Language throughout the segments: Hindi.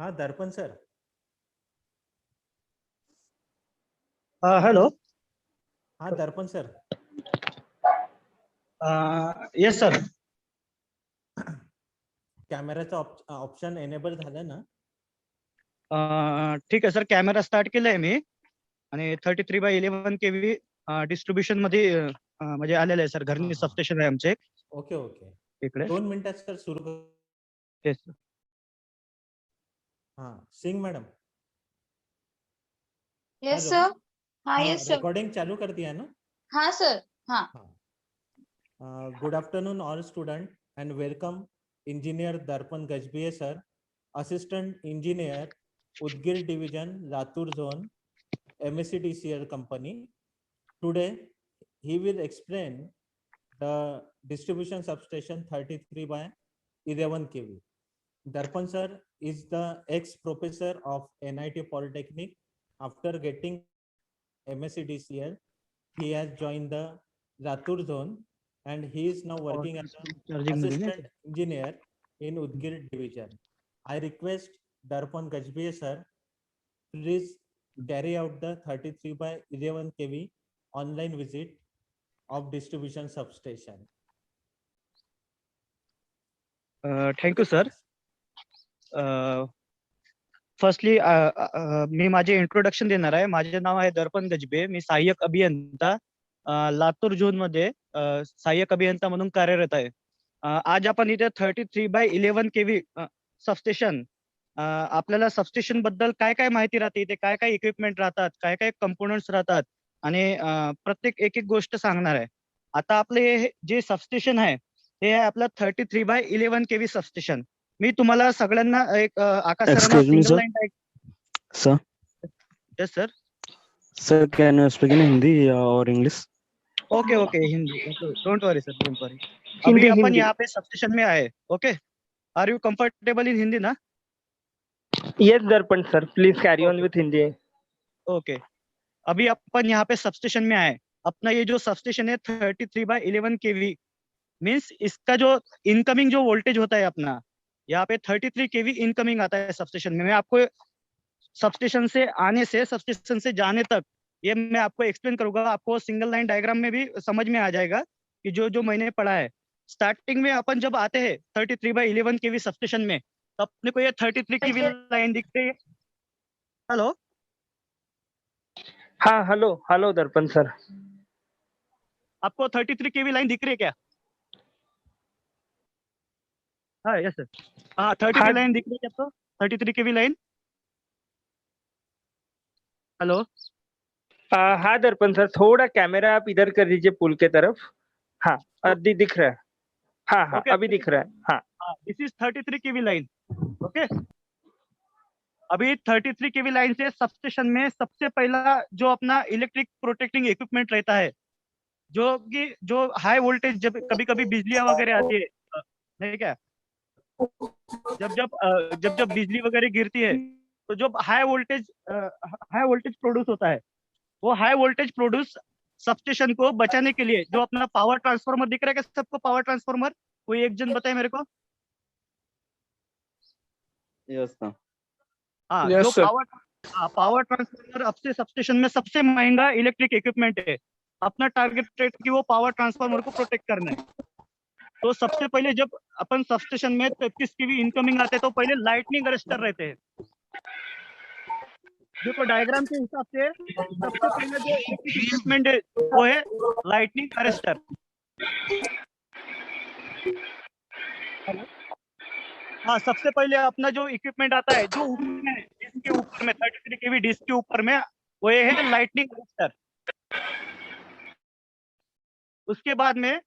हाँ दर्पण सर। हेलो। हाँ दर्पण सर। Yes sir. कॅमेराचा ऑप्शन एनेबल झालं ना? ठीक आहे सर, कॅमेरा स्टार्ट केलाय मी आणि 33/11 केव्ही डिस्ट्रीब्युशन मध्ये म्हणजे आलेलं आहे सर. घरनी सबस्टेशन आहे आमचे ओके ओके. इकडे. 2 मिनिटात सर सुरू कर. Yes sir. हाँ सिंग मैडम. Yes sir. हाँ हाँ यस सर. रिकॉर्डिंग चालू कर दिया ना? हाँ सर. हाँ. Good afternoon all student and welcome engineer Darpan Gajbiye sir, assistant engineer Udgir division Latur zone MSCDCL company. Today he will explain the distribution substation 33/11 kV. Darpan sir is the ex-professor of NIT Polytechnic. After getting MSCDCL, he has joined the Latur zone and he is now working as an assistant engineer in Udgir division. I request Darpan Gajbiye sir, please carry out the 33/11 kV online visit of distribution substation. Thank you sir. Firstly मी माझे इंट्रोडक्शन देणार आहे. माझे नाव आहे दर्पण गजबे. मी सहाय्यक अभियंता लातूर झोन मध्ये सहाय्यक अभियंता म्हणून कार्यरत आहे. आज आपण इथे 33/11 केव्ही सबस्टेशन, आपल्याला सबस्टेशन बद्दल काय काय माहिती राहते, इथे काय काय इक्विपमेंट राहतात, काय काय कंपोनंट्स राहतात आणि प्रत्येक एक एक गोष्ट सांगणार आहे. आता आपले जे सबस्टेशन आहे हे आहे आपलं 33/11 केव्ही सबस्टेशन. मी तुम्हाला सगळ्यांना एक आकाश सरांना single line sir. Yes sir. Sir can you speak in Hindi और English? Okay okay, Hindi. Don't worry sir, don't worry. अभी अपन यहाँ पे सबस्टेशन में आए. Okay, are you comfortable in Hindi ना? Yes Darpan sir, please carry on with Hindi. Okay, अभी अपन यहाँ पे सबस्टेशन में आए. अपना ये जो सबस्टेशन है 33/11 केवी मीन्स इसका जो इनकमिंग जो वोल्टेज होता है अपना, यहाँ पे 33 केवी इनकमिंग आता है सबस्टेशन में. मैं आपको सबस्टेशन से आने से सबस्टेशन से जाने तक ये मैं आपको एक्सप्लेन करूंगा. आपको सिंगल लाइन डायग्राम में भी समझ में आ जाएगा कि जो जो मैंने पढ़ा है. स्टार्टिंग में अपन जब आते हैं 33/11 केवी सबस्टेशन में, तो अपने को ये 33 केवी लाइन दिखती है. हेलो. हाँ हेलो हेलो दर्पण सर. आपको 33 केवी लाइन दिख रही है क्या? हाँ यस सर. हाँ 33 लाइन दिख रही है आपको? 33 केवी लाइन. हेलो. हाँ दर्पण सर, थोड़ा कैमरा आप इधर कर दीजिए पुल के तरफ. हाँ दिख रहा है. हाँ हाँ Okay. अभी दिख रहा है. हाँ this is 33 KV line. Okay, अभी 33 केवी लाइन से सबस्टेशन में सबसे पहला जो अपना इलेक्ट्रिक प्रोटेक्टिंग इक्विपमेंट रहता है, जो कि जो हाई वोल्टेज जब कभी कभी बिजलियां वगैरह आती है, नहीं क्या, जब जब बिजली वगैरह गिरती है तो जो हाई वोल्टेज प्रोड्यूस होता है, वो हाई वोल्टेज प्रोड्यूस सबस्टेशन को बचाने के लिए जो अपना पावर ट्रांसफार्मर दिख रहा है क्या सबको? पावर ट्रांसफार्मर कोई एक जन बताए मेरे को. Yes sir. हाँ, Yes, जो sir. पावर ट्रांसफार्मर अब से सबस्टेशन में सबसे महंगा इलेक्ट्रिक इक्विपमेंट है. अपना टारगेट रेट की वो पावर ट्रांसफार्मर को प्रोटेक्ट करना है. तो सबसे पहले जब अपन सबस्टेशन में 33 केवी इनकमिंग आते हैं तो पहले लाइटनिंग अरेस्टर रहते हैं. देखो डायग्राम के हिसाब से सबसे पहले जो इक्विपमेंट है वो है लाइटनिंग अरेस्टर. हाँ, सबसे पहले अपना जो इक्विपमेंट आता है जो ऊपर में है, इसके ऊपर में 33 केवी डिस्क के ऊपर में वो ये है लाइटनिंग अरेस्टर. उसके बाद में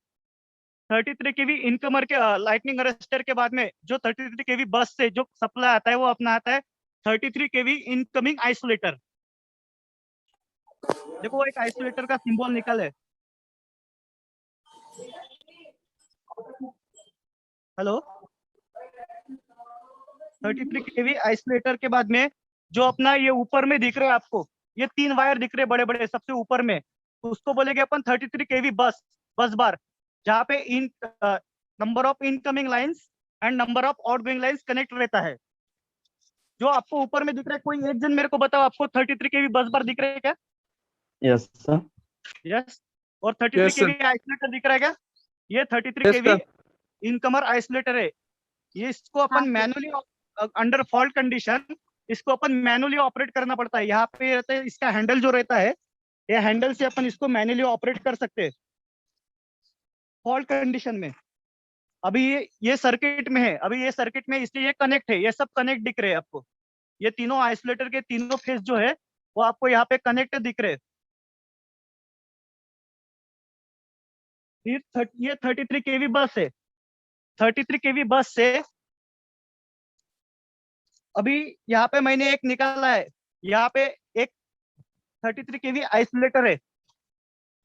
33 केवी इनकमर के लाइटनिंग अरेस्टर के बाद में जो 33 केवी बस से जो सप्लाई आता है वो अपना आता है 33 केवी इनकमिंग आइसोलेटर. देखो वो एक आइसोलेटर का सिंबल निकल है. हेलो. 33 केवी आइसोलेटर के बाद में जो अपना ये ऊपर में दिख रहे हैं आपको, ये 3 वायर दिख रहे हैं बड़े बड़े सबसे ऊपर में, उसको बोलेंगे अपन 33 केवी बस बार, जहाँ पे number of incoming lines and number of outgoing lines connect रहता है. जो आपको ऊपर में दिख रहा है, कोई एक जन मेरे को बताओ, आपको 33 केवी बस बार दिख रहा है क्या? Yes sir. यस। और 33 Yes, sir. केवी आइसोलेटर दिख रहा है क्या? ये 33 Yes, केवी sir. इनकमर आइसोलेटर है। ये इसको अपन हाँ, sir. Manually under fault condition इसको अपन मैनुअली ऑपरेट करना पड़ता है। यहाँ पे रहता है, इसका हैंडल जो रहता है, ये हैंडल से अपन इसको मैनुअली ऑपरेट कर सकते हैं फॉल्ट कंडीशन में। अभी ये सर्किट में है, अभी ये सर्किट में, इसलिए ये कनेक्ट है, ये सब कनेक्ट दिख रहे हैं आपको। ये तीनों आइसोलेटर के तीनों फेस जो है वो आपको यहाँ पे कनेक्ट दिख रहे हैं। ये 33 केवी बस है। 33 केवी बस से अभी यहाँ पे मैंने एक निकाला है, यहाँ पे एक 33 केवी आइसोलेटर है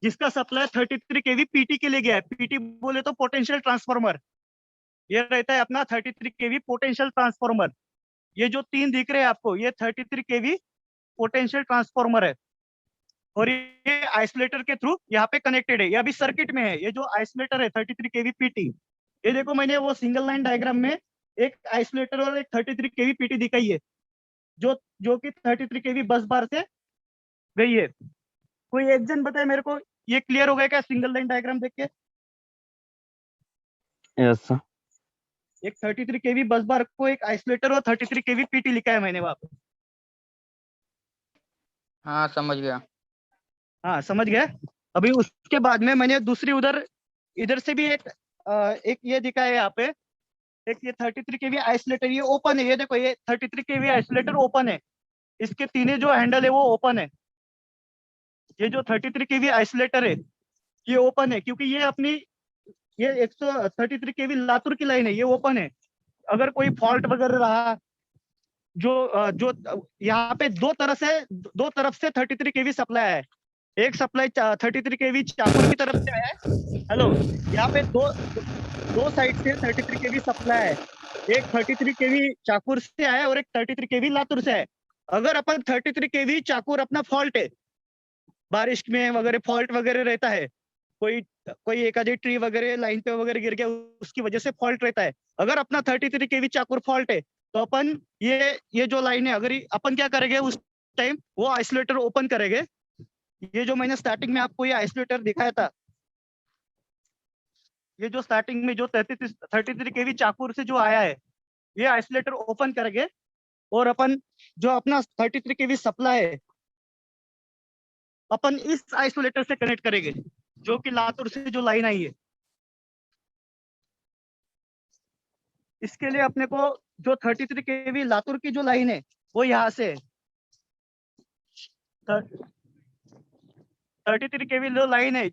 जिसका सप्लाई 33 केवी पीटी के लिए गया है। पीटी बोले तो पोटेंशियल ट्रांसफार्मर, ये रहता है अपना 33 केवी पोटेंशियल ट्रांसफार्मर। ये जो तीन दिख रहे हैं आपको, ये 33 केवी पोटेंशियल ट्रांसफार्मर है और ये आइसोलेटर के थ्रू यहाँ पे कनेक्टेड है। ये अभी सर्किट में है। ये जो आइसोलेटर है 33 केवी पीटी, ये देखो मैंने वो सिंगल लाइन डायग्राम में एक आइसोलेटर और एक 33 केवी पीटी दिखाई है जो कि 33 केवी बस बार से गई है। कोई एक जन बताए मेरे को, ये क्लियर हो गया क्या सिंगल लाइन डायग्राम देख के? Yes sir. एक 33 केवी बस बार को एक आइसोलेटर और 33 केवी पीटी लिखा है मैंने वहां पे। हाँ समझ गया। हाँ समझ गया। अभी उसके बाद में मैंने दूसरी इधर से भी एक ये दिखा है यहाँ पे, एक ये 33 केवी आइसोलेटर, ये ओपन है। ये देखो, ये 33 केवी आइसोलेटर ओपन है, इसके तीनों जो हैंडल है वो ओपन है। ये जो 33 केवी आइसोलेटर है ये ओपन है क्योंकि ये अपनी ये 133 केवी लातूर की लाइन है, ये ओपन है। अगर कोई फॉल्ट वगैरह रहा, जो यहाँ पे दो तरफ से 33 केवी सप्लाई है। एक सप्लाई 33 केवी चाकुर की तरफ से आया है। हेलो, यहाँ पे दो साइड से 33 केवी सप्लाई है। एक 33 केवी चाकुर से आया है और एक 33 केवी लातूर से है। अगर अपन 33 केवी चाकुर अपना फॉल्ट है, बारिश में वगैरह फॉल्ट वगैरह रहता है, कोई एक आधी ट्री वगैरह लाइन पे वगैरह गिर गया, उसकी वजह से फॉल्ट रहता है। अगर अपना 33 केवी चाकुर फॉल्ट है तो अपन ये जो लाइन है, अगर अपन क्या करेंगे उस टाइम, वो आइसोलेटर ओपन करेंगे। ये जो मैंने स्टार्टिंग में आपको ये आइसोलेटर दिखाया था, ये जो स्टार्टिंग में जो 33 केवी चाकुर से जो आया है, ये आइसोलेटर ओपन करेंगे और अपन जो अपना 33 केवी सप्लाई है अपन इस आइसोलेटर से कनेक्ट करेंगे, जो कि लातूर से जो लाइन आई है। इसके लिए अपने को जो 33 केवी लातूर की जो लाइन है वो यहाँ से 33 केवी जो लाइन है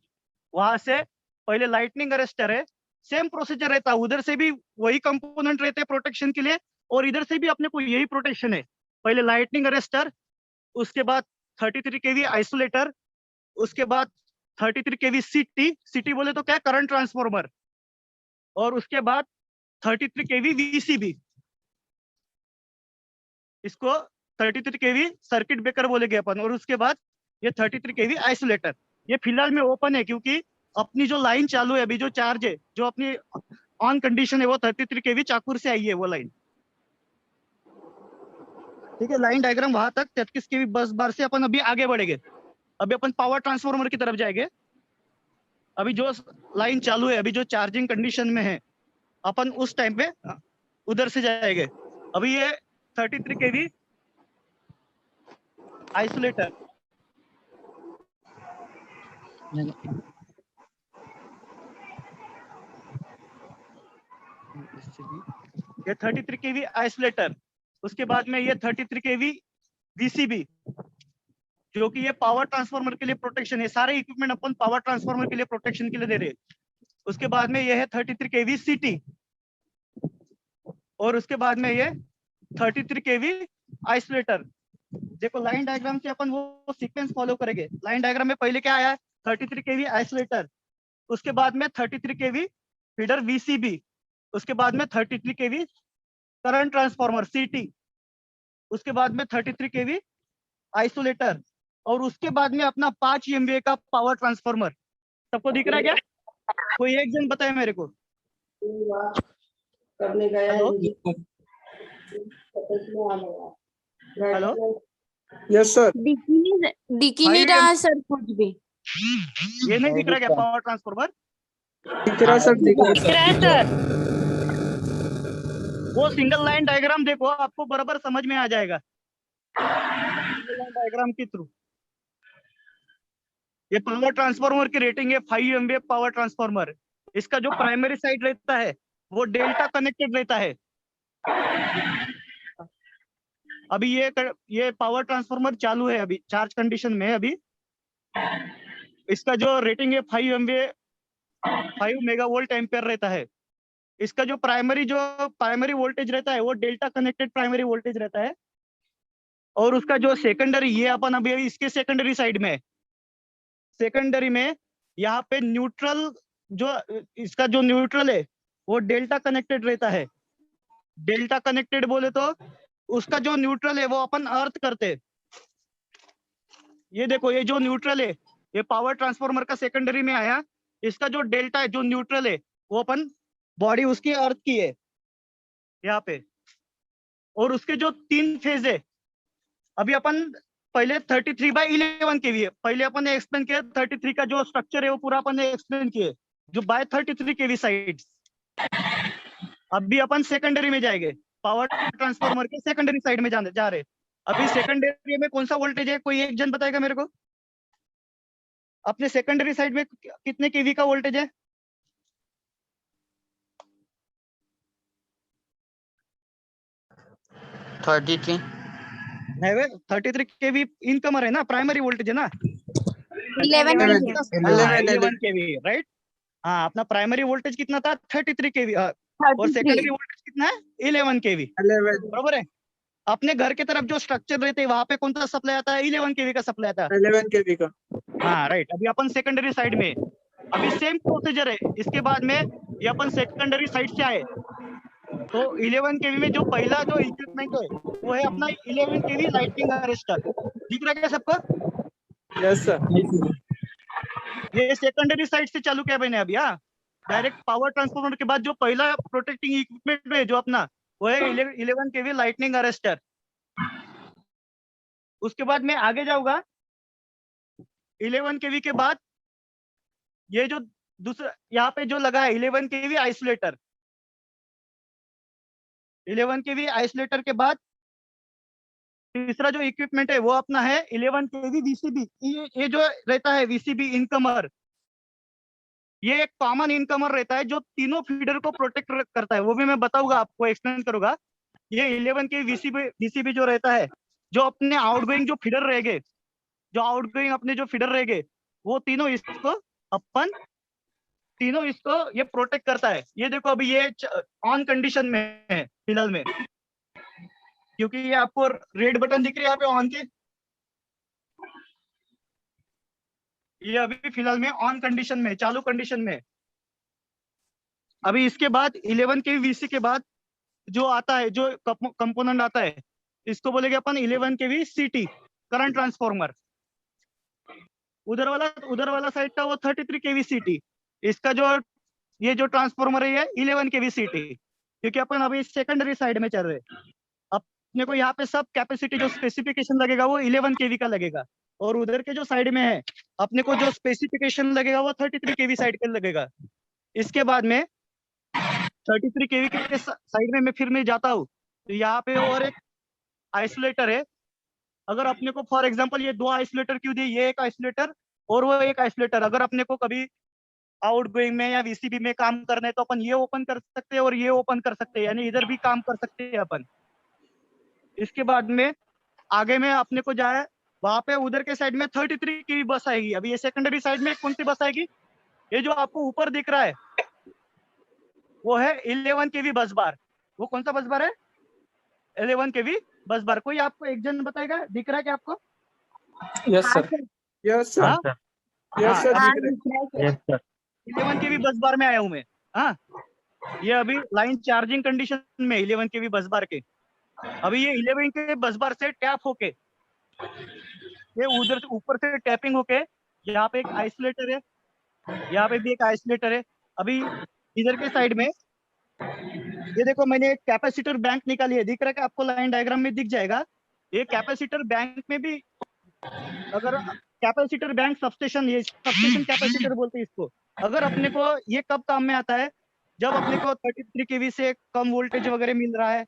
वहां से पहले लाइटनिंग अरेस्टर है। सेम प्रोसीजर रहता है, उधर से भी वही कंपोनेंट रहते हैं प्रोटेक्शन के लिए और इधर से भी अपने को यही प्रोटेक्शन है। पहले लाइटनिंग अरेस्टर, उसके बाद 33 केवी आइसोलेटर, उसके बाद 33 केवी सिटी बोले तो क्या, करंट ट्रांसफार्मर, और उसके बाद 33 केवी वीसीबी, इसको 33 केवी सर्किट ब्रेकर बोलेंगे अपन। और उसके बाद ये 33 केवी आइसोलेटर। ये फिलहाल में ओपन है क्योंकि अपनी जो लाइन चालू है अभी, जो चार्ज है, जो अपनी ऑन कंडीशन है, वो 33 केवी चाकुर से आई है वो लाइन। ठीक है, लाइन डायग्राम वहां तक 33 केवी बस बार से अपन अभी आगे बढ़ेंगे। अभी अपन पावर ट्रांसफार्मर की तरफ जाएंगे। अभी जो लाइन चालू है, अभी जो चार्जिंग कंडीशन में है, अपन उस टाइम पे उधर से जाएंगे। अभी ये 33 केवी आइसोलेटर, ये 33 केवी आइसोलेटर, उसके बाद में ये 33 केवी वीसीबी, जो कि ये पावर ट्रांसफार्मर के लिए प्रोटेक्शन है। सारे इक्विपमेंट अपन पावर ट्रांसफार्मर के लिए प्रोटेक्शन के लिए दे रहे हैं। उसके बाद में ये है 33 केवी सिटी, और उसके बाद में ये 33 केवी आइसोलेटर। देखो लाइन डायग्राम से अपन वो सीक्वेंस फॉलो करेंगे। लाइन डायग्राम में पहले क्या आया, 33 केवी आइसोलेटर, उसके बाद में 33 केवी फीडर वीसीबी, उसके बाद में 33 केवी करंट ट्रांसफार्मर सीटी, उसके बाद में 33 केवी आइसोलेटर, और उसके बाद में अपना 5 एमवीए का पावर ट्रांसफार्मर। सबको दिख रहा है क्या? कोई एक जन बताए मेरे को। Hello, hello yes sir. दिख ही नहीं रहा सर कुछ भी। ये नहीं दिख रहा क्या पावर ट्रांसफॉर्मर? दिख रहा सर, दिख रहा दिख सर। रहा है सर। वो सिंगल लाइन डायग्राम देखो, आपको बराबर समझ में आ जाएगा सिंगल लाइन डायग्राम के थ्रू। ये पावर ट्रांसफार्मर की रेटिंग है 5 MVA पावर ट्रांसफार्मर। इसका जो प्राइमरी साइड रहता है वो डेल्टा कनेक्टेड रहता है। अभी ये पावर ट्रांसफार्मर चालू है, अभी चार्ज कंडीशन में है अभी। इसका जो रेटिंग है 5 MVA 5 मेगावोल्ट एम्पेयर रहता है। इसका जो प्राइमरी वोल्टेज रहता है वो डेल्टा कनेक्टेड प्राइमरी वोल्टेज रहता है। और उसका जो सेकेंडरी, ये अपन अभी इसके सेकेंडरी साइड में, सेकेंडरी में यहाँ पे न्यूट्रल, जो इसका जो न्यूट्रल है वो डेल्टा कनेक्टेड रहता है। डेल्टा कनेक्टेड बोले तो उसका जो न्यूट्रल है वो अपन अर्थ करते हैं। ये देखो, ये जो न्यूट्रल है ये पावर ट्रांसफार्मर का सेकेंडरी में आया। इसका जो डेल्टा है, जो न्यूट्रल है, वो अपन बॉडी उसकी अर्थ की है यहाँ पे। और उसके जो 3 फेज है, अभी अपन पहले 33/11 kV है, पहले अपन ने एक्सप्लेन किया 33 का जो स्ट्रक्चर है वो पूरा अपन ने एक्सप्लेन किया, जो बाय 33 kV साइड। अभी अपन सेकेंडरी में जाएंगे, पावर ट्रांसफार्मर के सेकेंडरी साइड में जा रहे। अभी सेकेंडरी में कौन सा वोल्टेज है, कोई एक जन बताएगा मेरे को? अपने सेकेंडरी साइड में कितने केवी का वोल्टेज है? नहीं वे 33 केवी इनकमर है ना, प्राइमरी वोल्टेज है ना। 11 केवी, राइट। हाँ, अपना प्राइमरी वोल्टेज कितना था? 33 केवी। और सेकेंडरी वोल्टेज कितना है? 11 केवी, बरोबर है। अपने घर के तरफ जो स्ट्रक्चर रहते हैं वहां पे कौन सा सप्लाई आता है? 11 केवी का सप्लाई आता है। 11 केवी का। हाँ राइट। अभी अपन सेकेंडरी साइड में, अभी सेम प्रोसीजर है। इसके बाद में ये अपन सेकेंडरी साइड से आए तो 11 केवी में जो पहला जो इक्विपमेंट है वो है अपना 11 केवी लाइटिंग अरेस्टर। दिख रहा है क्या सबको? Yes sir. ये सेकेंडरी साइड से चालू किया मैंने अभी। हाँ, डायरेक्ट पावर ट्रांसफार्मर के बाद जो पहला प्रोटेक्टिंग इक्विपमेंट है जो अपना, वो है 11 केवी लाइटनिंग अरेस्टर। उसके बाद मैं आगे जाऊंगा। 11 केवी के बाद ये जो दूसरा यहाँ पे जो लगा है 11 केवी आइसोलेटर। 11 केवी आइसोलेटर के बाद तीसरा जो इक्विपमेंट है वो अपना है 11 केवी वीसीबी। ये जो रहता है वीसीबी इनकमर, ये एक कॉमन इनकमर रहता है जो तीनों फीडर को प्रोटेक्ट करता है। वो भी मैं बताऊंगा, आपको एक्सप्लेन करूंगा। ये 11 के वीसीबी जो रहता है, जो अपने आउटगोइंग जो फीडर रहेंगे, जो आउटगोइंग अपने जो फीडर रहेंगे, वो तीनों इसको ये प्रोटेक्ट करता है। ये देखो अभी ये ऑन कंडीशन में है फिलहाल में, क्योंकि ये आपको रेड बटन दिख रही है यहाँ पे ऑन के। ये अभी फिलहाल में ऑन कंडीशन में, चालू कंडीशन में। अभी इसके बाद 11 के वीसी के बाद जो आता है, जो कंपोनेंट आता है, इसको बोलेंगे अपन 11 केवी सीटी करंट ट्रांसफार्मर। उधर वाला साइड का वो 33 केवी सीटी। इसका जो ये जो ट्रांसफार्मर है ये 11 केवी सीटी, क्योंकि अपन अभी सेकेंडरी साइड में चल रहे। अपने को यहाँ पे सब कैपेसिटी जो स्पेसिफिकेशन लगेगा वो 11 केवी का लगेगा, और उधर के जो साइड में है अपने को जो स्पेसिफिकेशन लगेगा वो 33 केवी साइड का लगेगा। इसके बाद में 33 केवी के साइड में मैं जाता हूँ तो यहाँ पे और एक आइसोलेटर है। अगर अपने को फॉर एग्जांपल ये 2 आइसोलेटर क्यों दिए, ये एक आइसोलेटर और वो एक आइसोलेटर, अगर अपने को कभी आउटगोइंग में या वीसीबी में काम करना है तो अपन ये ओपन कर सकते हैं और ये ओपन कर सकते हैं, यानी इधर भी काम कर सकते हैं अपन। इसके बाद में आगे में अपने को जाए, वहां पे उधर के साइड में 33 की बस आएगी। अभी ये सेकेंडरी साइड में कौन सी बस आएगी? ये जो आपको ऊपर दिख रहा है वो है 11 केवी बस बार। वो कौन सा बस बार है? 11 केवी बस बार। कोई आपको एक जन बताएगा, दिख रहा है क्या आपको? Yes sir. Yes sir. हाँ? Yes sir. हाँ, दिख रहा है। दिख रहा है सर। 11 केवी बस बार में आया हूँ मैं। हाँ, ये अभी लाइन चार्जिंग कंडीशन में 11 केवी बस बार के। अभी ये 11 के बस बार से टैप होके, ये उधर से ऊपर से टैपिंग होके, यहाँ पे एक आइसोलेटर है, यहाँ पे भी एक आइसोलेटर है। अभी इधर के साइड में ये देखो मैंने एक कैपेसिटर बैंक निकाली है, दिख रहा है कि आपको लाइन डायग्राम में दिख जाएगा। ये कैपेसिटर बैंक में भी अगर कैपेसिटर बैंक सबस्टेशन, ये सबस्टेशन कैपेसिटर बोलते हैं इसको। अगर अपने को ये कब काम में आता है, जब अपने को 33 केवी से कम वोल्टेज वगैरह मिल रहा है,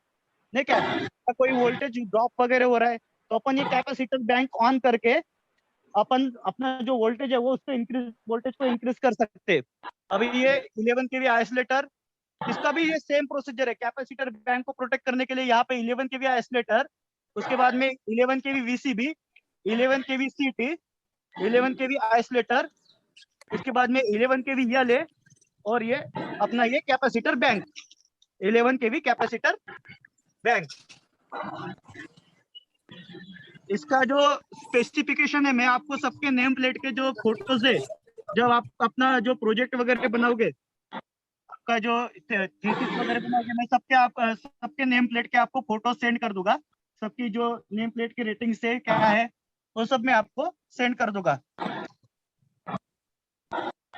नहीं क्या, या कोई वोल्टेज ड्रॉप वगैरह हो रहा है, तो अपन ये कैपेसिटर बैंक ऑन करके अपन अपना जो वोल्टेज है वो उसको इंक्रीज, वोल्टेज को इंक्रीज कर सकते हैं। अभी ये 11 केवी आइसोलेटर, इसका भी ये सेम प्रोसीजर है। कैपेसिटर बैंक को प्रोटेक्ट करने के लिए यहाँ पे 11 केवी आइसोलेटर, उसके बाद में 11 केवी वीसीबी, 11 केवी सीटी, 11 केवी आइसोलेटर, उसके बाद में 11 केवी एलए, और ये अपना ये कैपेसिटर बैंक, 11 केवी कैपेसिटर बैंक। इसका जो स्पेसिफिकेशन है, मैं आपको सबके नेम प्लेट के जो फोटोज है, जब आप अपना जो प्रोजेक्ट वगैरह बनाओगे, आपका जो थीसिस वगैरह बनाओगे, मैं सबके नेम प्लेट के आपको फोटो सेंड कर दूंगा। सबकी जो नेम प्लेट की रेटिंग से क्या है वो सब मैं आपको सेंड कर दूंगा।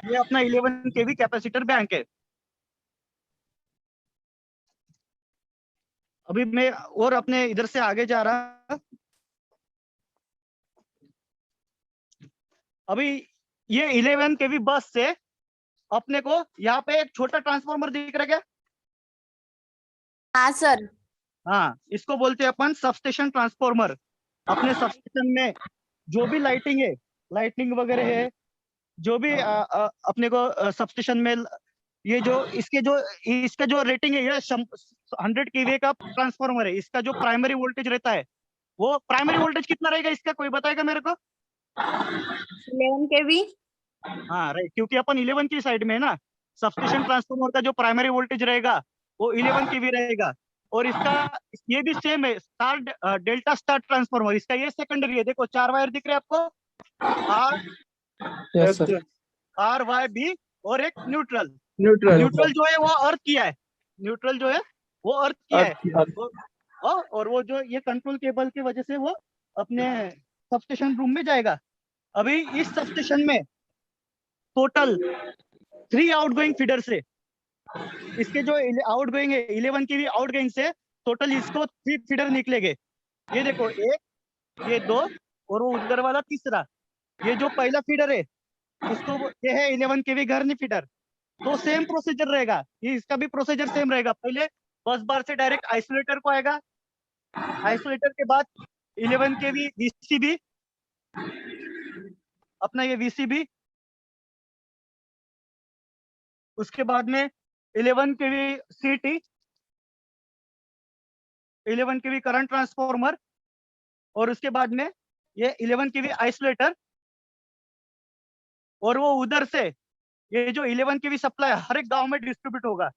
ये अपना 11 केवी कैपेसिटर बैंक है। अभी मैं और अपने इधर से आगे जा रहा। अभी ये 11 केवी बस से अपने को यहाँ पे एक छोटा ट्रांसफार्मर दिख रहा है क्या? हाँ सर। हाँ, इसको बोलते हैं अपन सबस्टेशन ट्रांसफार्मर। अपने सबस्टेशन में जो भी लाइटिंग है, लाइटिंग वगैरह है, जो भी अपने को सबस्टेशन में ये जो इसका जो रेटिंग है, ये 100 केवी का ट्रांसफार्मर है। इसका जो प्राइमरी वोल्टेज रहता है, वो प्राइमरी वोल्टेज कितना रहेगा इसका, कोई बताएगा मेरे को? 11 केवी। हाँ राइट, क्योंकि अपन 11 की साइड में है ना। सबस्टेशन ट्रांसफार्मर का जो प्राइमरी वोल्टेज रहेगा वो 11 केवी रहेगा। और इसका ये भी सेम है, स्टार डेल्टा स्टार ट्रांसफार्मर। इसका ये सेकेंडरी है, देखो 4 वायर दिख रहे हैं आपको, Yes, sir. R Y B, और एक न्यूट्रल। Neutral. न्यूट्रल जो है वो अर्थ किया है, न्यूट्रल जो है वो अर्थ किया है। Earth. और वो जो ये कंट्रोल केबल की वजह से वो अपने सबस्टेशन रूम में जाएगा। अभी इस सबस्टेशन में टोटल 3 आउटगोइंग फीडर से, इसके जो आउटगोइंग है 11 की भी आउटगोइंग से टोटल इसको 3 फीडर निकलेंगे। ये देखो, एक, ये 2, और वो उधर वाला तीसरा। ये जो पहला फीडर है इसको ये है 11 केवी घरनी फीडर। तो सेम प्रोसीजर रहेगा, ये इसका भी प्रोसीजर सेम रहेगा। पहले बस बार से डायरेक्ट आइसोलेटर को आएगा, आइसोलेटर के बाद 11 केवी वीसीबी, अपना ये वीसीबी, उसके बाद में 11 केवी सीटी, 11 केवी करंट ट्रांसफार्मर, और उसके बाद में ये 11 केवी आइसोलेटर। और वो उधर से ये जो 11 केवी सप्लाई हर एक गांव में डिस्ट्रीब्यूट होगा।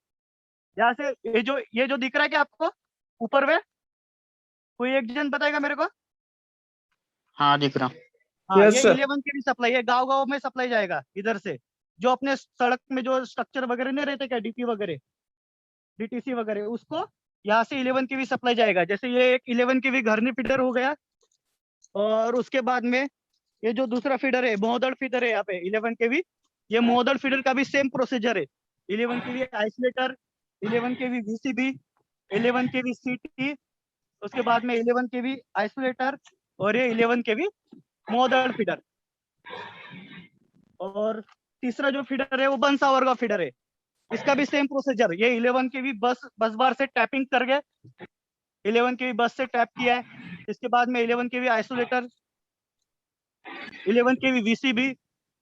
यहाँ से ये जो दिख रहा है क्या आपको ऊपर में, कोई एक जन बताएगा मेरे को? हाँ दिख रहा। हाँ, Yes, ये sir. 11 केवी सप्लाई है, गांव में सप्लाई जाएगा इधर से। जो अपने सड़क में जो स्ट्रक्चर वगैरह नहीं रहते क्या, डीपी वगैरह, डीटीसी वगैरह, उसको यहाँ से 11 केवी सप्लाई जाएगा। जैसे ये एक 11 केवी घरनी फीडर हो गया, और उसके बाद में ये जो दूसरा फीडर है, मोदड़ फीडर है यहाँ पे 11 केवी। ये मोदड़ फीडर का भी सेम प्रोसीजर है, 11 केवी आइसोलेटर, 11 केवी वीसीबी, 11 केवी सीटी, उसके बाद में 11 केवी आइसोलेटर, और ये 11 केवी मोदड़ फीडर। और तीसरा जो फीडर है वो बंसावर का फीडर है, इसका भी सेम प्रोसीजर। ये 11 केवी बस बार से टैपिंग कर गए, 11 केवी बस से टैप किया है। इसके बाद में 11 केवी आइसोलेटर, 11 केवी वीसीबी,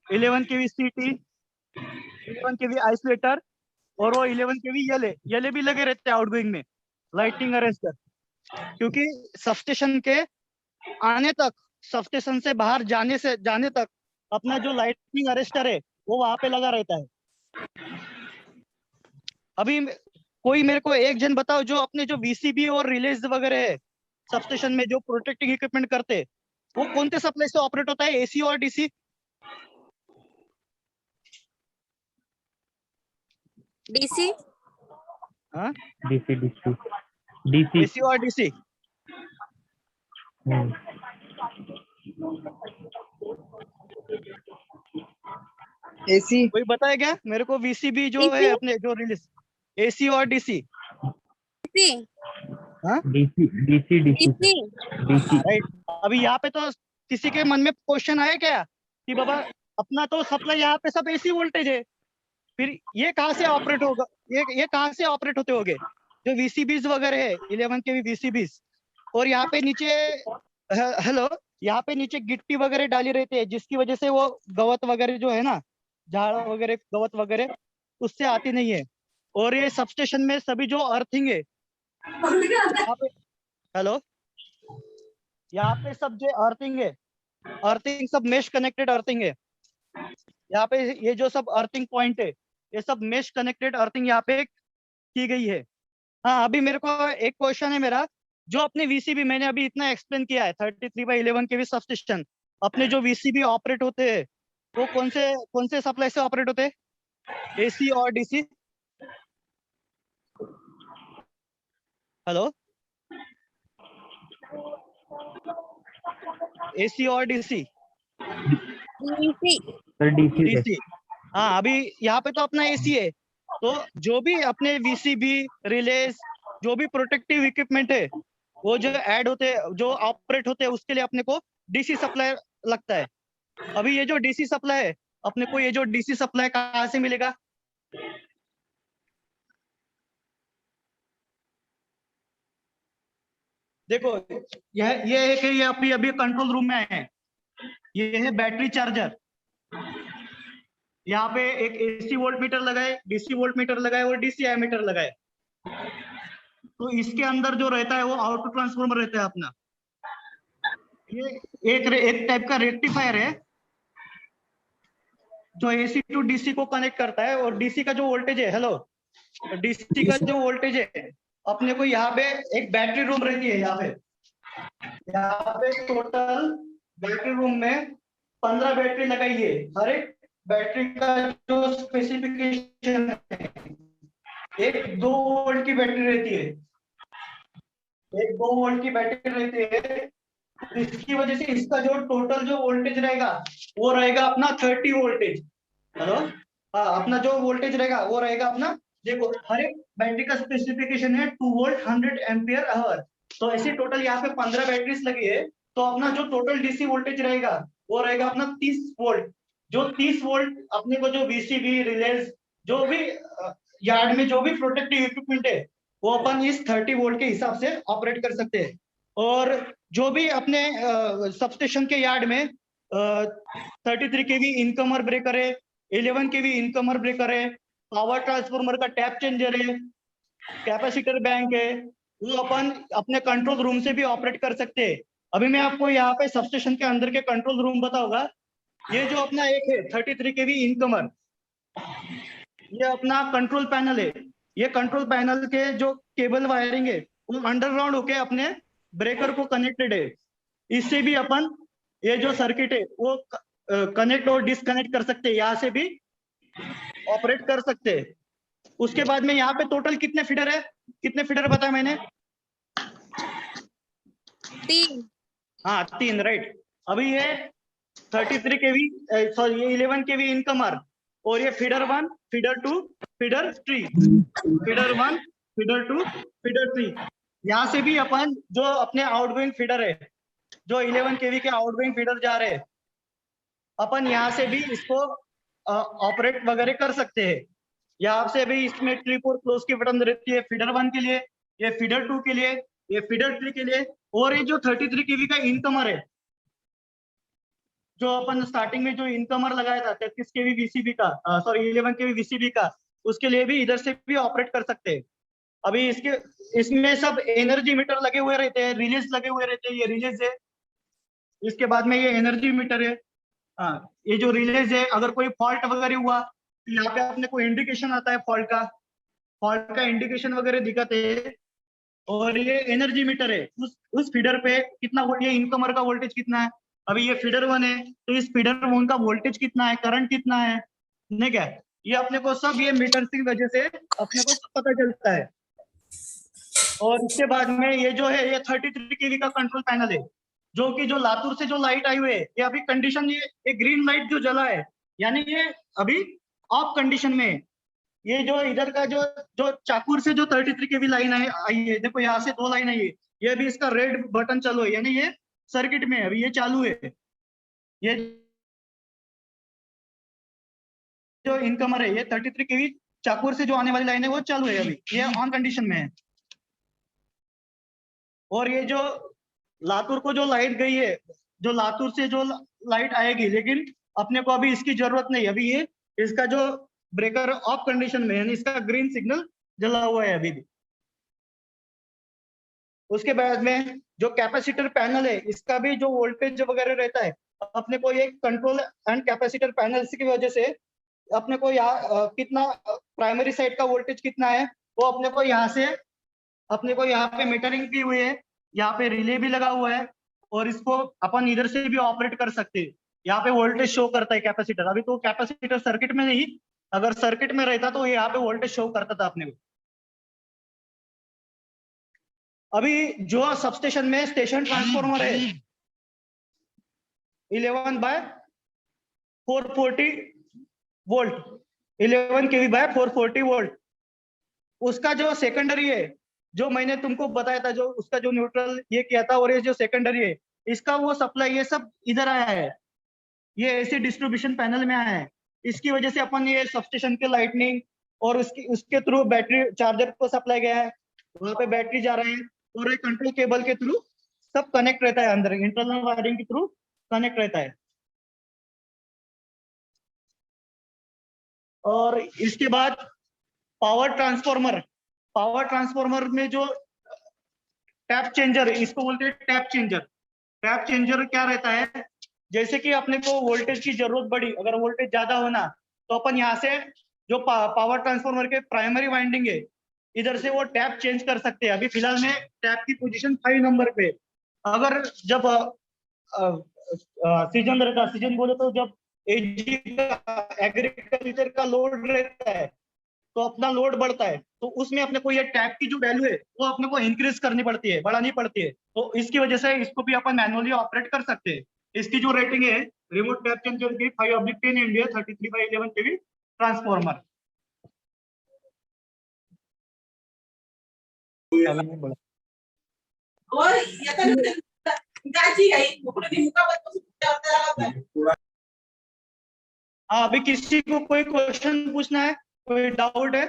11 केवी सीटी, 11 केवी आइसोलेटर, और वो 11 केवी येले भी लगे रहते हैं आउटगोइंग में, लाइटिंग अरेस्टर। क्योंकि सबस्टेशन के आने तक, सबस्टेशन से बाहर जाने तक अपना जो लाइटिंग अरेस्टर है वो वहां पे लगा रहता है। अभी कोई मेरे को एक जन बताओ, जो अपने जो वीसीबी और रिलेज वगैरह है सबस्टेशन में, जो प्रोटेक्टिंग इक्विपमेंट करते हैं, वो कौन से सप्लाई से ऑपरेट होता है, एसी और डीसी? डीसी। हाँ, डीसी एसी और डीसी। AC. कोई बताया क्या मेरे को? वीसीबी जो है DC? अपने जो रिलीज, एसी और डीसी? DC DC right. अभी यहाँ पे तो किसी के मन में क्वेश्चन आया क्या कि बाबा अपना तो सप्लाई यहाँ पे सब एसी वोल्टेज है, फिर ये कहाँ से ऑपरेट होगा, ये कहाँ से ऑपरेट होते होंगे? जो VCBs वगैरह है 11 के VCBs, और यहाँ पे नीचे हेलो, यहाँ पे नीचे गिट्टी वगैरह डाली रहती है, जिसकी वजह से वो गवत वगैरह जो है ना, झाड़ वगैरह गवत वगैरह उससे आती नहीं है। और ये सबस्टेशन में सभी जो अर्थिंग है यहाँ पे, हेलो, यहाँ पे सब जो अर्थिंग है, अर्थिंग सब मेश कनेक्टेड अर्थिंग है। यहाँ पे ये जो सब अर्थिंग पॉइंट है, ये सब मेश कनेक्टेड अर्थिंग यहाँ पे की गई है। हाँ, अभी मेरे को एक क्वेश्चन है मेरा, जो अपने VCB मैंने अभी इतना एक्सप्लेन किया है 33/11 के सबस्टेशन, अपने जो VCB ऑपरेट होते हैं वो कौन से सप्लाई से ऑपरेट होते हैं, AC और DC? हेलो, AC और DC? DC DC। हाँ, अभी यहाँ पे तो अपना AC है, तो जो भी अपने VCB रिलेज जो भी प्रोटेक्टिव इक्विपमेंट है वो जो ऐड होते हैं, जो ऑपरेट होते हैं, उसके लिए अपने को DC सप्लाई लगता है। अभी ये जो DC सप्लाई है, अपने को ये जो DC सप्लाई कहाँ से मिलेगा? देखो, ये है कि ये अभी कंट्रोल रूम में है, ये है बैटरी चार्जर। यहाँ पे एक AC वोल्ट मीटर लगाए, DC वोल्ट मीटर लगाए और DC एमीटर लगाए। तो इसके अंदर जो रहता है वो ऑटो ट्रांसफॉर्मर रहता है अपना। ये एक टाइप का रेक्टिफायर है जो AC टू DC को कनेक्ट करता है, और DC का जो वोल्टेज है, हेलो, DC का जो वोल्टेज है, अपने को यहाँ पे एक बैटरी रूम रहती है। यहाँ पे टोटल बैटरी रूम में 15 बैटरी लगाई है। हर एक बैटरी का जो स्पेसिफिकेशन है, एक 2 वोल्ट की बैटरी रहती है, एक 2 वोल्ट की बैटरी रहती है। इसकी वजह से इसका जो टोटल जो वोल्टेज रहेगा वो रहेगा अपना 30 वोल्टेज। हेलो, हाँ, अपना जो वोल्टेज रहेगा वो रहेगा अपना, देखो हर एक बैटरी का स्पेसिफिकेशन है 2 वोल्ट 100 एम्पियर आवर। तो ऐसे टोटल यहाँ पे 15 बैटरीज लगी है, तो अपना जो टोटल DC वोल्टेज रहेगा वो रहेगा अपना 30 वोल्ट। जो 30 वोल्ट अपने को जो VCB रिलेज जो भी यार्ड में जो भी प्रोटेक्टिव इक्विपमेंट है वो अपन इस 30 वोल्ट के हिसाब से ऑपरेट कर सकते हैं। और जो भी अपने सबस्टेशन के यार्ड में 33 kV इनकमर ब्रेकर है, 11 kV इनकमर ब्रेकर है, पावर ट्रांसफार्मर का टैप चेंजर है, कैपेसिटर बैंक है, वो अपन अपने कंट्रोल रूम से भी ऑपरेट कर सकते हैं। अभी मैं आपको यहाँ पे सबस्टेशन के अंदर के कंट्रोल रूम बताऊंगा। ये जो अपना एक है 33 kV इनकमर, ये अपना कंट्रोल पैनल है। ये कंट्रोल पैनल के जो केबल वायरिंग है वो अंडरग्राउंड होके अपने ब्रेकर को कनेक्टेड है। इससे भी अपन ये जो सर्किट है वो कनेक्ट और डिस्कनेक्ट कर सकते हैं, यहाँ से भी ऑपरेट कर सकते हैं। उसके बाद में यहाँ पे टोटल कितने फीडर है, कितने फीडर बताया मैंने? 3 हाँ, 3, राइट। अभी ये 33 kV सॉरी, ये 11 kV इनकमर, और ये feeder 1, feeder 2, feeder 3, feeder 1, feeder 2, feeder 3। यहाँ से भी अपन जो अपने आउटगोइंग फीडर है, जो 11 kV के आउटगोइंग फीडर जा रहे हैं, अपन यहाँ से भी इसको ऑपरेट वगैरह कर सकते हैं। यहाँ से भी इसमें ट्रिप और क्लोज की बटन रहती है, फीडर 1 के लिए, ये फीडर 2 के लिए, ये फीडर 3 के लिए। और ये जो 33 kV का इनकमर है, जो अपन स्टार्टिंग में जो इनकमर लगाया था 33 kV VCB का, सॉरी 11 kV VCB का, उसके लिए भी इधर से भी ऑपरेट कर सकते हैं। अभी इसमें सब एनर्जी मीटर लगे हुए रहते हैं, रिलेज लगे हुए रहते हैं। ये रिलेज है, इसके बाद में ये एनर्जी मीटर है। हाँ, ये जो रिलेज है, अगर कोई फॉल्ट वगैरह हुआ तो यहाँ पे अपने को इंडिकेशन आता है, फॉल्ट का इंडिकेशन वगैरह दिखाते हैं। और ये एनर्जी मीटर है, उस फीडर पे कितना ये इनकमर का वोल्टेज कितना है। अभी ये फीडर 1 है, तो इस फीडर 1 का वोल्टेज कितना है, करंट कितना है, नहीं क्या, ये अपने को सब ये मीटर की वजह से अपने को सब पता चलता है। और इसके बाद में ये जो है, ये 33 kV का कंट्रोल पैनल है, जो कि जो लातूर से जो लाइट आई हुई है, ये अभी कंडीशन, ये ग्रीन लाइट जो जला है, यानी ये अभी ऑफ कंडीशन में है। ये जो इधर का जो जो चाकूर से जो 33 केवी लाइन है आई है, देखो यहाँ से 2 लाइन आई है, ये भी इसका रेड बटन चालू है, यानी ये सर्किट में है, अभी ये चालू है। ये जो इनकमर है ये 33 केवी चाकूर से जो आने वाली लाइन है वो चालू है, अभी ये ऑन कंडीशन में है। और ये जो लातूर को जो लाइट गई है, जो लातूर से जो लाइट आएगी, लेकिन अपने को अभी इसकी जरूरत नहीं, अभी ये इसका जो ब्रेकर ऑफ कंडीशन में है, यानी इसका ग्रीन सिग्नल जला हुआ है अभी भी। उसके बाद में जो कैपेसिटर पैनल है, इसका भी जो वोल्टेज वगैरह रहता है, अपने को ये कंट्रोल एंड कैपेसिटर पैनल की वजह से अपने को यहाँ कितना प्राइमरी साइड का वोल्टेज कितना है वो अपने को यहाँ से अपने को यहाँ पे मीटरिंग की हुई है, यहाँ पे रिले भी लगा हुआ है, और इसको अपन इधर से भी ऑपरेट कर सकते हैं। यहाँ पे वोल्टेज शो करता है कैपेसिटर, अभी तो कैपेसिटर सर्किट में नहीं, अगर सर्किट में रहता तो यहाँ पे वोल्टेज शो करता था अपने को। अभी जो सबस्टेशन में स्टेशन ट्रांसफॉर्मर है 11/440 वोल्ट, 11 केवी बाय 440 वोल्ट, उसका जो सेकेंडरी है, जो मैंने तुमको बताया था, जो उसका जो न्यूट्रल ये किया था, और ये जो सेकेंडरी है इसका वो सप्लाई, ये सब इधर आया है, ये ऐसे डिस्ट्रीब्यूशन पैनल में आया है। इसकी वजह से अपन ये सबस्टेशन के लाइटनिंग और उसके थ्रू बैटरी चार्जर को सप्लाई गया है, वहां पे बैटरी जा रहे हैं, और एक कंट्रोल केबल के थ्रू सब कनेक्ट रहता है, अंदर इंटरनल वायरिंग के थ्रू कनेक्ट रहता है। और इसके बाद पावर ट्रांसफॉर्मर में जो टैप चेंजर, इसको बोलते हैं टैप चेंजर। टैप चेंजर क्या रहता है, जैसे कि अपने को वोल्टेज की जरूरत पड़ी, अगर वोल्टेज ज्यादा होना तो अपन यहाँ से जो पावर ट्रांसफॉर्मर के प्राइमरी वाइंडिंग है, इधर से वो टैप चेंज कर सकते हैं। अभी फिलहाल में टैप की पोजीशन 5 नंबर पे। अगर जब सीजन रहता, सीजन बोले तो जब एग्रीकल्चर का लोड रहता है तो अपना लोड बढ़ता है, तो उसमें अपने को ये टैप की जो वैल्यू है वो अपने को इंक्रीज करनी पड़ती है, बढ़ानी पड़ती है। तो इसकी वजह से इसको भी अपन मैनुअली ऑपरेट कर सकते हैं। इसकी जो रेटिंग है रिमोट टैप चेंजर की 5/10 इंडिया 33/11 केवी ट्रांसफॉर्मर। हाँ, अभी किसी को कोई क्वेश्चन पूछना है, कोई डाउट है?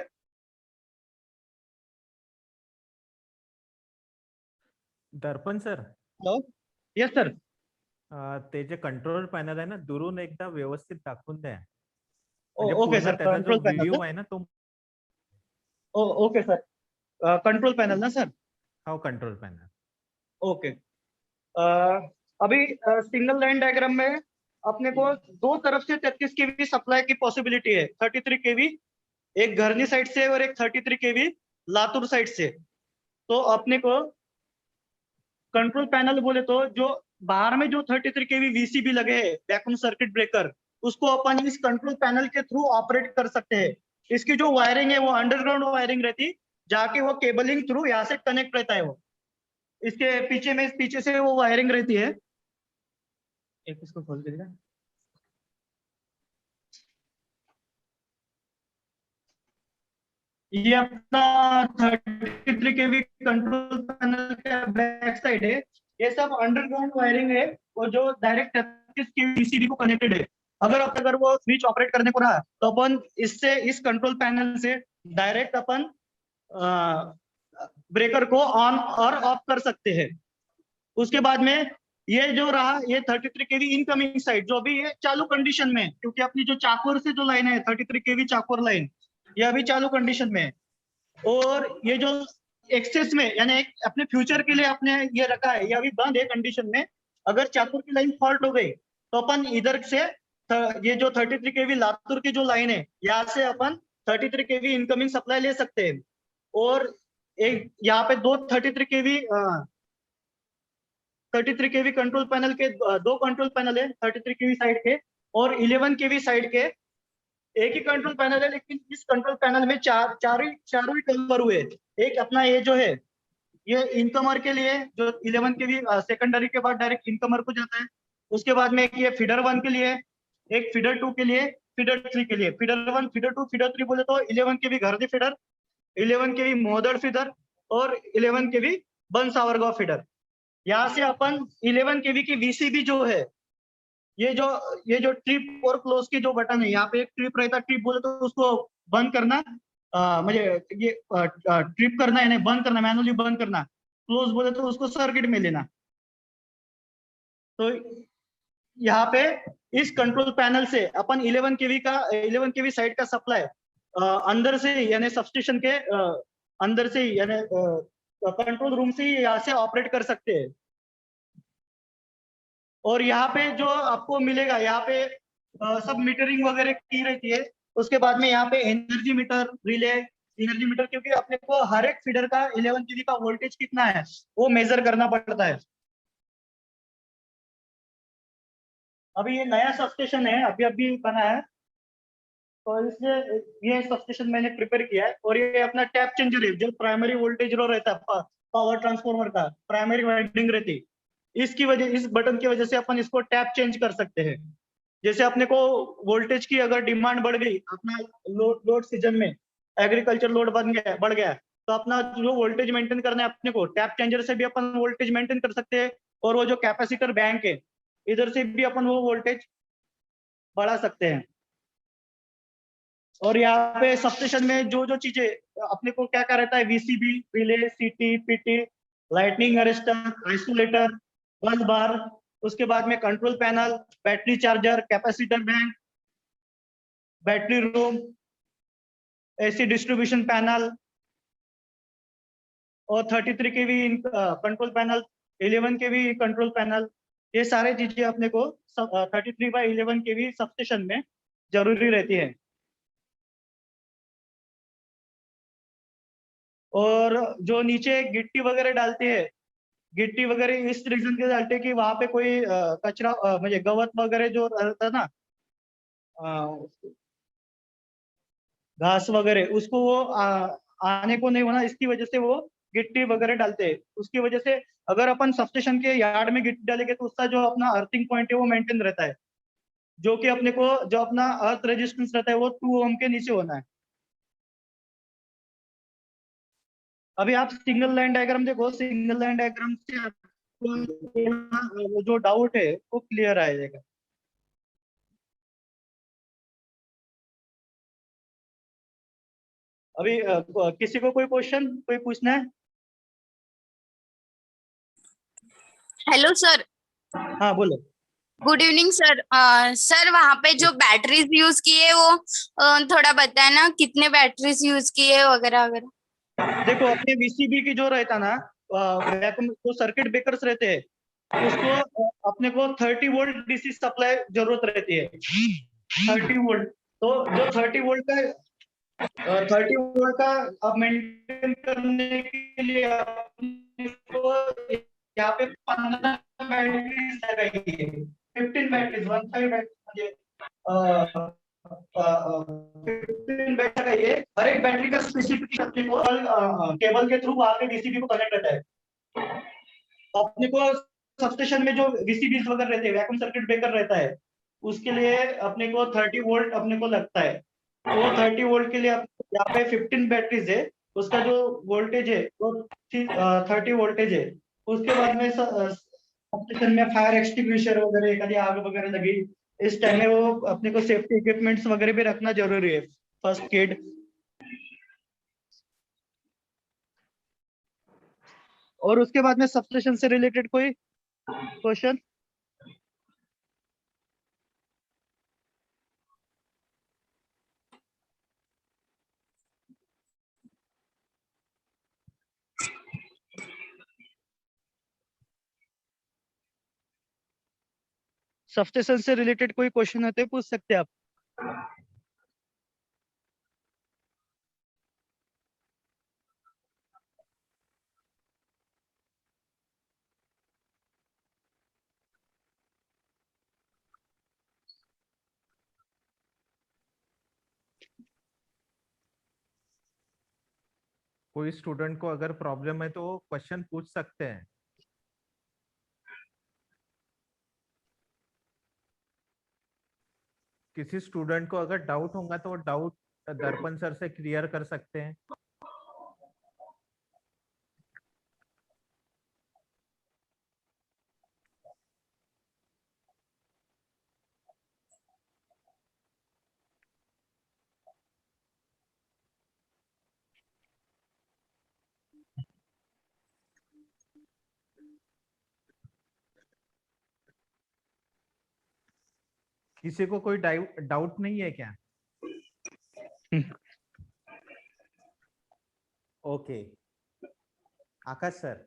दर्पण सर, हॅलो, येस सर. ते जे कंट्रोल पॅनल आहे ना, दुरून एकदा व्यवस्थित दाखवून द्या. Okay sir, control view panel आहे ना तो. ओके सर, कंट्रोल पैनल ना सर? हाँ, कंट्रोल पैनल. ओके, अभी सिंगल लाइन डायग्राम में अपने को दो तरफ से 33 केवी सप्लाई की पॉसिबिलिटी है, 33 केवी एक घरनी साइड से और एक 33 केवी लातूर साइड से। तो अपने को कंट्रोल पैनल बोले तो जो बाहर में जो 33 केवी वीसीबी लगे हैं, वैक्यूम सर्किट ब्रेकर, उसको अपन इस कंट्रोल पैनल के थ्रू ऑपरेट कर सकते हैं। इसकी जो वायरिंग है वो अंडरग्राउंड वायरिंग रहती, जाके वो केबलिंग थ्रू यहाँ से कनेक्ट रहता है। वो इसके पीछे से वो वायरिंग रहती है। एक इसको खोल दीजिएगा। ये अपना 33 केवी कंट्रोल पैनल का बैक साइड है। ये सब अंडरग्राउंड वायरिंग है, वो जो डायरेक्ट 33 केवी वीसीबी को कनेक्टेड है। अगर वो स्विच ऑपरेट करने को रहा तो अपन इससे इस कंट्रोल पैनल से डायरेक्ट अपन ब्रेकर को ऑन और ऑफ कर सकते हैं। उसके बाद में ये जो रहा ये 33 केवी इनकमिंग साइड, जो अभी ये चालू कंडीशन में है, क्योंकि अपनी जो चाकोर से जो लाइन है 33 केवी चाकोर लाइन, ये अभी चालू कंडीशन में है। और ये जो एक्सेस में यानी अपने फ्यूचर के लिए अपने ये रखा है, ये अभी बंद है कंडीशन में। अगर चाकोर की लाइन फॉल्ट हो गई तो अपन इधर से ये जो 33 केवी लातूर की जो लाइन है, यहाँ से अपन 33 केवी इनकमिंग सप्लाई ले सकते हैं। और एक यहाँ पे दो 33 केवी कंट्रोल पैनल के दो कंट्रोल पैनल है, 33 केवी साइड के और 11 केवी साइड के एक ही कंट्रोल पैनल है, लेकिन इस कंट्रोल पैनल में चारों ही कवर हुए। एक अपना ये जो है ये इनकमर के लिए जो 11 केवी सेकेंडरी के बाद डायरेक्ट इनकमर को जाता है। उसके बाद में एक ये फीडर 1 के लिए, एक फीडर 2 के लिए फीडर 3 के लिए, फीडर 1, फीडर 2, फीडर 3 बोले तो 11 केवी घरनी फीडर, 11 केवी मोहदड़ फीडर और 11 केवी बनसावरगांव फीडर। यहाँ से अपन 11 केवी की वीसीबी जो है, ये जो ट्रिप और क्लोज की जो बटन है, यहाँ पे एक ट्रिप रहता है, ट्रिप बोले तो उसको बंद करना, मुझे ये ट्रिप करना है, नहीं बंद करना, मैनुअली बंद करना, क्लोज बोले तो उसको सर्किट में लेना। तो यहाँ पे इस कंट्रोल पैनल से अपन 11 केवी साइड का सप्लाई अंदर से यानी सबस्टेशन के अंदर से यानी कंट्रोल रूम से यहाँ से ऑपरेट कर सकते हैं। और यहाँ पे जो आपको मिलेगा, यहाँ पे सब मीटरिंग वगैरह की रहती है। उसके बाद में यहाँ पे energy meter, relay energy meter, क्योंकि अपने को हर एक फीडर का 11 केवी का वोल्टेज कितना है वो मेजर करना पड़ता है। अभी ये नया सबस्टेशन है, अभी अभी बना है, तो इसलिए ये सबस्टेशन मैंने प्रिपेयर किया है। और ये अपना टैप चेंजर है, जो प्राइमरी वोल्टेज रो रहता है पावर ट्रांसफार्मर का, प्राइमरी वाइंडिंग रहती है, इसकी वजह, इस बटन की वजह से अपन इसको टैप चेंज कर सकते हैं। जैसे अपने को वोल्टेज की अगर डिमांड बढ़ गई, अपना लोड सीजन में एग्रीकल्चर लोड बढ़ गया, तो अपना जो वोल्टेज मेंटेन करना है अपने को, टैप चेंजर से भी अपन वोल्टेज मेंटेन कर सकते हैं। और वो जो कैपेसिटर बैंक है, इधर से भी अपन वो वोल्टेज बढ़ा सकते हैं। और यहाँ पे सबस्टेशन में जो जो चीजें अपने को क्या क्या रहता है, वीसीबी, रिले, सीटी, पीटी, लाइटनिंग अरेस्टर, आइसोलेटर, बस बार, उसके बाद में control panel, battery charger, capacitor bank, battery room, AC distribution panel और 33 केवी कंट्रोल पैनल, 11 केवी कंट्रोल पैनल, ये सारे चीजें अपने को 33/11 केवी सबस्टेशन में जरूरी रहती है। और जो नीचे गिट्टी वगैरह डालते हैं, गिट्टी वगैरह इस रीजन के डालते हैं कि वहां पे कोई कचरा, मुझे गवत वगैरह जो रहता है ना, घास वगैरह, उसको वो आने को नहीं होना, इसकी वजह से वो गिट्टी वगैरह डालते हैं। उसकी वजह से अगर अपन सबस्टेशन के यार्ड में गिट्टी डालेंगे तो उसका जो अपना अर्थिंग पॉइंट है वो मेंटेन रहता है, जो कि अपने को जो अपना अर्थ रेजिस्टेंस रहता है वो 2 ओम के नीचे होना है। अभी आप सिंगल लाइन डायग्राम देखो, सिंगल लाइन डायग्राम से आपको वो जो डाउट है वो क्लियर आ जाएगा। अभी किसी को कोई क्वेश्चन कोई पूछना है? Hello sir. हाँ बोलो। Good evening sir. सर वहाँ पे जो बैटरीज यूज किए वो थोड़ा बताए ना, कितने बैटरीज यूज किए वगैरह वगैरह। देखो अपने वीसीबी की जो रहता ना, वैक्यूम जो सर्किट ब्रेकर्स रहते हैं, उसको अपने को 30 वोल्ट डीसी सप्लाई जरूरत रहती है, 30 वोल्ट। तो जो 30 वोल्ट का अब मेंटेन करने के लिए अपने को यहाँ पे 15 बैटरीज लगाइए, 15 बैटरीज, 15 बैटरी, 15 बैटरी लगाइए। हर एक बैटरी का स्पेसिफिक केबल के थ्रू वहां पे डीसीबी को कनेक्ट रहता है। अपने को सबस्टेशन में जो वीसीबीज वगैरह रहते हैं, वैक्यूम सर्किट ब्रेकर रहता है, उसके लिए अपने को 30 वोल्ट अपने को लगता है। तो 30 वोल्ट के लिए यहाँ पे 15 बैटरीज है, उसका जो वोल्टेज है वो 30 वोल्टेज है। उसके बाद में सबस्टेशन में फायर एक्सटिंग्विशर वगैरह, कभी आग वगैरह लगी, इस टाइम में वो अपने को सेफ्टी इक्विपमेंट्स वगैरह भी रखना जरूरी है, फर्स्ट एड। और उसके बाद में सबस्टेशन से रिलेटेड कोई क्वेश्चन? सबस्टेशन से रिलेटेड कोई क्वेश्चन होते पूछ सकते हैं आप। कोई स्टूडेंट को अगर प्रॉब्लम है तो वो क्वेश्चन पूछ सकते हैं। किसी स्टूडेंट को अगर डाउट होगा तो वो डाउट दर्पण सर से क्लियर कर सकते हैं। किसी को कोई डाउट नहीं है क्या? Okay, Akash sir.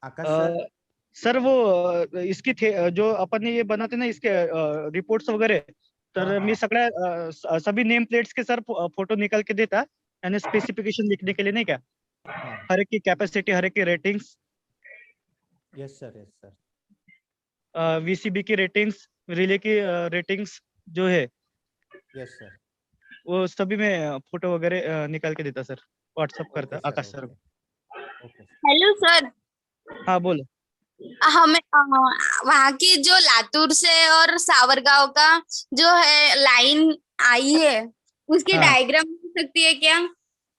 Akash sir. Sir वो इसकी जो अपन ने ये बनाते ना इसके रिपोर्ट्स वगैरे, तर हाँ, मी हाँ. सगळ्या सभी नेम प्लेट्स के सर फोटो निकाल के देता यानी स्पेसिफिकेशन लिखने के लिए, नहीं क्या? हाँ. हर एक की कैपेसिटी, हर एक की ratings, yes sir, yes sir. VCB की रेटिंग्स, रिले की रेटिंग्स जो है यस सर. वो सभी में फोटो वगैरह निकाल के देता सर, व्हाट्सअप करता okay sir, Akash sir okay. को। ओके. हेलो सर, हाँ बोलो। हमें वहाँ की जो लातूर से और सावरगांव का जो है लाइन आई है, उसकी हाँ। डायग्राम मिल सकती है क्या?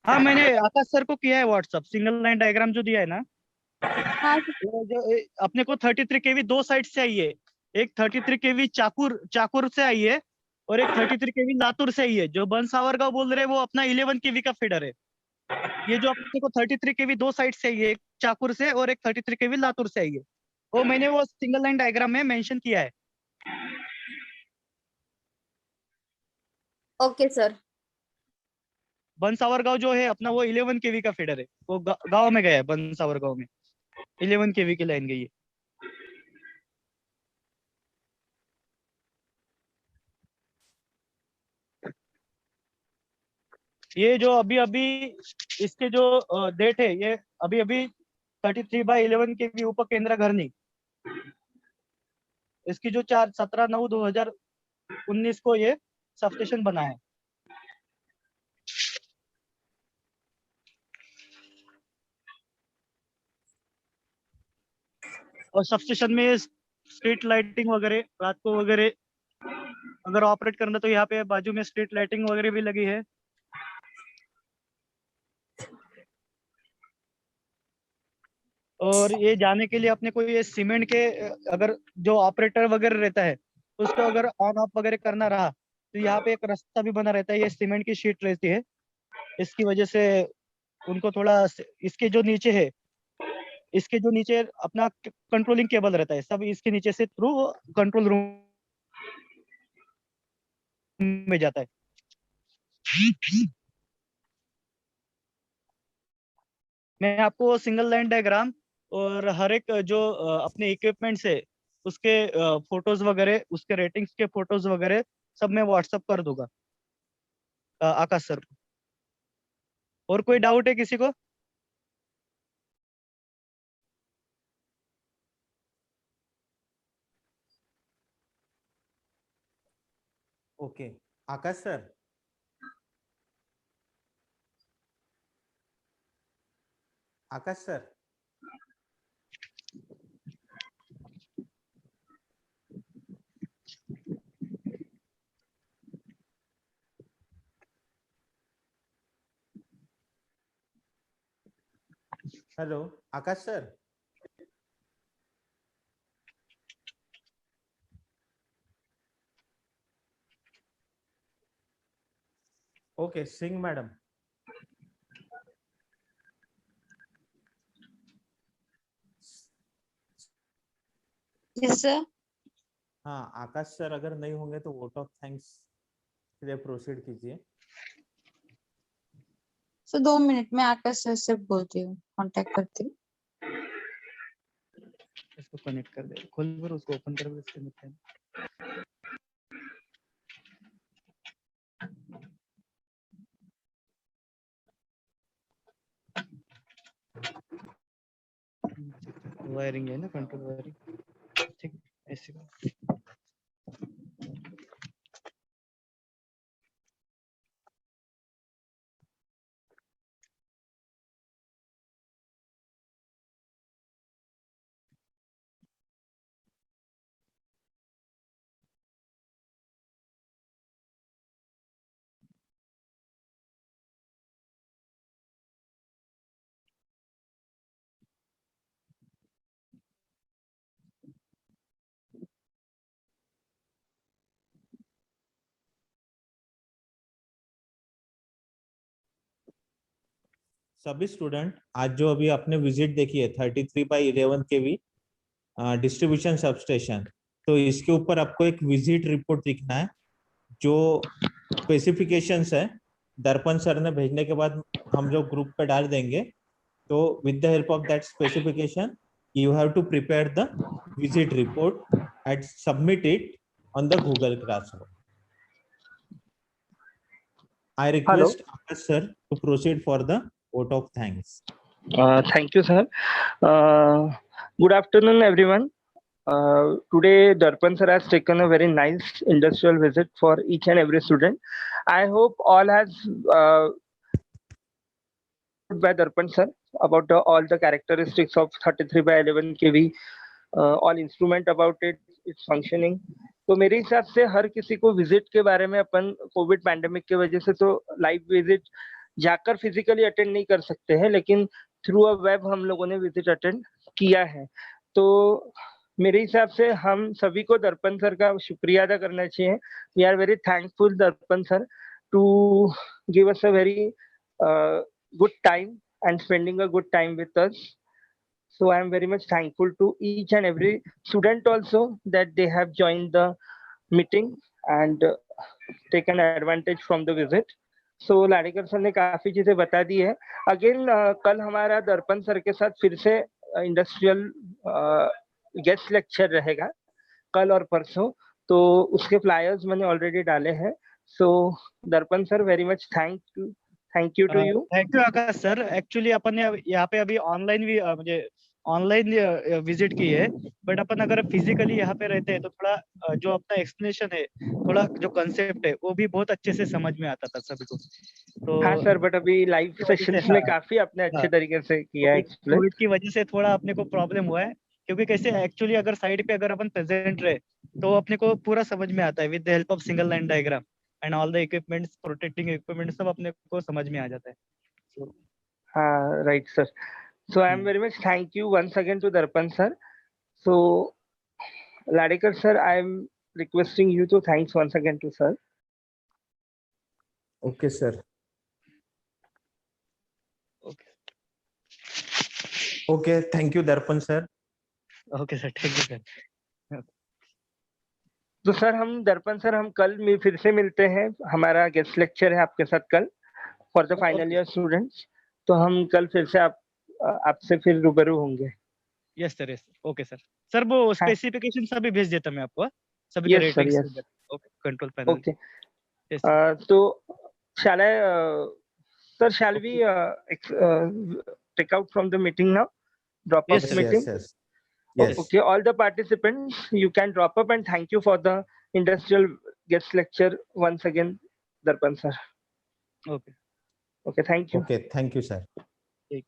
हाँ मैंने आकाश सर को किया है व्हाट्सअप, सिंगल लाइन डायग्राम जो दिया है ना, हाँ वो जो अपने को 33 केवी दो साइड से आई है। एक 33 केवी चाकुर चाकुर से आई है और एक 33 केवी लातूर से आई है। जो बन सावरगांव बोल रहे हैं वो अपना 11 केवी का फीडर है। ये जो अपने को 33 केवी दो साइड से आई है, एक चाकुर से और एक 33 केवी लातूर से आई है, वो मैंने वो सिंगल लाइन डायग्राम में मेंशन किया है। Okay sir. बन सावरगांव जो है अपना वो 11 केवी का फीडर है, वो गांव में गया है। बन सावरगांव में 11 केवी की लाइन गई है। ये जो अभी अभी इसके जो डेट है, ये अभी अभी 33/11 के भी उप केंद्र घरनी, इसकी जो 17/9/2019 को ये सबस्टेशन बना है। और सबस्टेशन में स्ट्रीट लाइटिंग वगैरह रात को वगैरह अगर ऑपरेट करना तो यहाँ पे बाजू में स्ट्रीट लाइटिंग वगैरह भी लगी है। और ये जाने के लिए अपने को ये सीमेंट के अगर जो ऑपरेटर वगैरह रहता है उसको अगर ऑन ऑफ वगैरह करना रहा तो यहाँ पे एक रास्ता भी बना रहता है। ये सीमेंट की शीट रहती है, इसकी वजह से उनको थोड़ा इसके जो नीचे है, इसके जो नीचे अपना कंट्रोलिंग केबल रहता है, सब इसके नीचे से थ्रू कंट्रोल रूम में जाता है। मैं आपको सिंगल लाइन डायग्राम और हर एक जो अपने इक्विपमेंट्स है उसके फोटोज वगैरह, उसके रेटिंग्स के फोटोज वगैरह सब मैं व्हाट्सअप कर दूंगा आकाश सर को। और कोई डाउट है किसी को? Okay, Akash sir. Akash sir. Hello, Akash sir. Okay, Singh madam. Yes sir. हाँ, आकाश सर अगर नहीं होंगे तो वोट ऑफ थैंक्स के लिए प्रोसीड कीजिए. सर 2 मिनट में आकाश सर से बोलती हूँ, कांटेक्ट करती हूँ। इसको कनेक्ट कर दे, खोल कर उसको ओपन कर दे। वायरिंग है ना, कंट्रोल वायरिंग, ठीक है ऐसे। सभी स्टूडेंट आज जो अभी आपने विजिट देखी है 33/11 केवी डिस्ट्रीब्यूशन सबस्टेशन, तो इसके ऊपर आपको एक विजिट रिपोर्ट लिखना है। जो स्पेसिफिकेशंस है दर्पण सर ने भेजने के बाद हम जो ग्रुप पे डाल देंगे, तो with the help of that specification you have to prepare the visit report and submit it on the Google Classroom. I request Akash sir to proceed for the vote of thanks. Thank you, sir. Good afternoon, everyone. Today, Darpan sir has taken a very nice industrial visit for each and every student. I hope all has by Darpan sir about all the characteristics of 33/11 kV, all instrument about it, its functioning. तो मेरे हिसाब से हर किसी को विजिट के बारे में अपन कोविड पैंडेमिक की वजह से तो लाइव विजिट जाकर फिजिकली अटेंड नहीं कर सकते हैं, लेकिन थ्रू अ वेब हम लोगों ने विजिट अटेंड किया है। तो मेरे हिसाब से हम सभी को दर्पण सर का शुक्रिया अदा करना चाहिए। We are very thankful Darpan sir to give us a very good time and spending a good time with us. So I am very much thankful to each and every student also that they have joined the meeting and taken advantage from the visit. So Ladekar sir ने काफी चीजें बता दी है। अगेन कल हमारा दर्पण सर के साथ फिर से इंडस्ट्रियल गेस्ट लेक्चर रहेगा कल और परसों, तो उसके फ्लायर्स मैंने ऑलरेडी डाले हैं। So Darpan sir very much thank you to you. Thank you Akash sir. Actually अपन यहाँ पे अभी ऑनलाइन भी मुझे ऑनलाइन विजिट की है, बट अपन अगर फिजिकली यहाँ पे रहते हैं तो थोड़ा जो अपना एक्सप्लेनेशन है, थोड़ा जो कंसेप्ट है वो भी बहुत अच्छे से समझ में आता था सभी को। तो हाँ सर, बट अभी लाइव सेशंस में काफी आपने अच्छे तरीके से किया है एक्सप्लेन। कोविड की वजह से थोड़ा अपने को प्रॉब्लम हुआ है, क्योंकि कैसे एक्चुअली अगर साइड पे अगर अपन प्रेजेंट रहे तो अपने को पूरा समझ में आता है with the help of single line diagram and all the equipments, protecting equipment सब अपने को समझ में आ जाता है। हाँ right sir. So I am very much thank you once again to Darpan sir. So Ladekar sir, I am requesting you to thanks once again to sir. Okay sir. Okay, thank you Darpan sir. Okay sir, thank you sir. तो सर हम दर्पण सर हम कल फिर से मिलते हैं, हमारा गेस्ट लेक्चर है आपके साथ कल for the final year students. तो हम कल फिर से आपसे फिर रूबरू होंगे। Yes sir, yes, okay sir. Sir वो स्पेसिफिकेशन सभी भेज देता मैं आपको, सभी के ratings. Okay, control panel. Okay, तो shall we take out from the meeting now? Drop off Yes, meeting? yes, yes. Okay, all the participants, you can drop up and thank you for the industrial guest lecture once again, Darpan sir. Okay, Okay, thank you. Okay, thank you sir. ठीक।